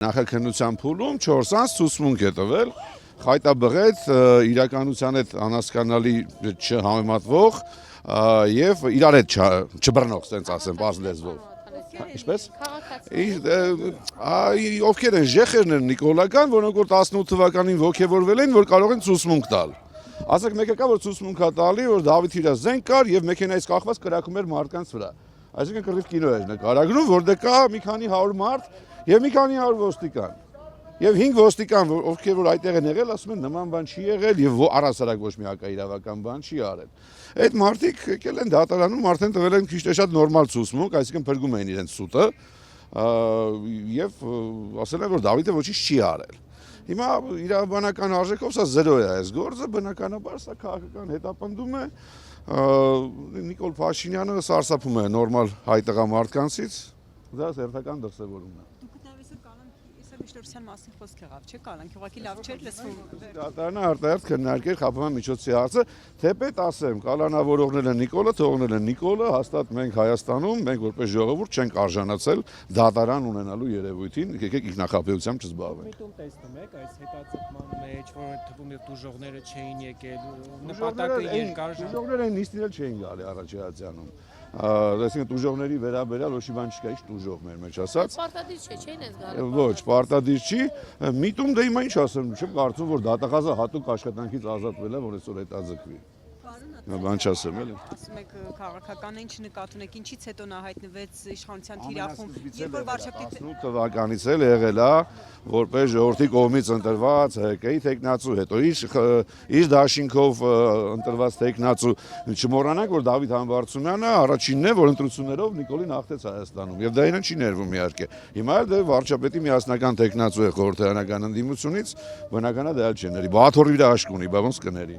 Նախաքննության փուլում 4-ից ցուցմունք է տվել, խայտաբղետ իրականության հետ անհասկանալի չհամեմատվող եւ իրար հետ չբռնող, ասենց ասեմ, բարձ լեզվով։ Ինչպես։ Ովքեր են ժեխերն են նիկոլական, որոնք որ 18 թվականին ողջևորվել են, որ կարող են ցուցմունք տալ։ Ասեք մեկը կա, որ ցուցմունք է տալի, որ Դավիթ իր զենք կար եւ մեքենայից կախված կրակում էր մարդկանց վրա։ Այսինքն կռիվ կինո էր նկարագրում, որտեղ կա մի քանի 100 մարդ եւ մի քանի 100 ոստիկան։ Եվ 5 ոստիկան, ովքեր որ այդտեղ են եղել, ասում են նման բան չի եղել եւ առասարակ ոչ մի հակաիրավական բան չի արել։ Այդ մարդիկ եկել են դատարանում, արդեն տվել են քիչ թե շատ նորմալ ցուցմունք, այսինքն փրկում են իրենց սուտը եւ ասել են որ Դավիթը ոչինչ չի արել։ Հիմա իրավաբանական արժեքով սա 0 է այս գործը, բնականաբար սա քաղաքական հետապնդում է։ Նիկոլ Փաշինյանը սարսափում է նորմալ հայ տղամարդկանցից, դա հերթական դրսևորում է։ Միշտորսյան մասին խոսք եղավ, չէ՞ կալանք, ուղղակի լավ չէր լսվում։ Դատարանը արտահերթ քննարկել խափման միջոցի հարցը, թեպետ ասեմ, կալանավորողն է Նիկոլը, թողնել են Նիկոլը, հաստատ մենք Հայաստանում, մենք որպես ժողովուրդ չենք արժանացել դատարան ունենալու երևույթին, եկեք ինքնախապեյությամբ չզբաղվենք։ Միտում տեսնում եք այս հետաձգման մեջ, որ թվում է տուժողները չէին եկել, նպատակը երկար տուժողները այն նիստին էլ չէին գալի Առաջիացյանում։ Այսինքն տուժողների վերաբերյալ ոչ մի բան չկա, ինչ տուժող մեր մեջ ասած։ Պարտադիր չէ, չէին ես գալու։ Ոչ, պարտադիր չի։ Միտում դե հիմա ինչ ասեմ, չեմ կարծում, որ դատախազը հատուկ աշխատանքից ազատվել է, որ այսօր հետաձգվի։ Բան չասեմ, էլի։ Ասում եք քաղաքական ինչ նկատ ունեք, ինչից հետո նա հայտնվեց իշխանության թիրախում, երբ որ վարչապետը 18 թվականից էլ եղել է, որպես ժողովրդի կողմից ընտրված ՀԿ-ի թեկնածու, հետո իր դաշինքով ընտրված թեկնածու։ Չմոռանանք, որ Դավիթ Համբարձումյանը առաջինն է, որ ընտրություններով Նիկոլին հաղթեց Հայաստանում, եւ դա իրեն չի ներվում իհարկե։ Հիմա էլ դե վարչապետի միասնական թեկնածու է խորհրդարանական ընդդիմությունից, բնականաբար դա էլ չի ների։ Բաթորի վրա աշկ ունի, բա ոնց կների։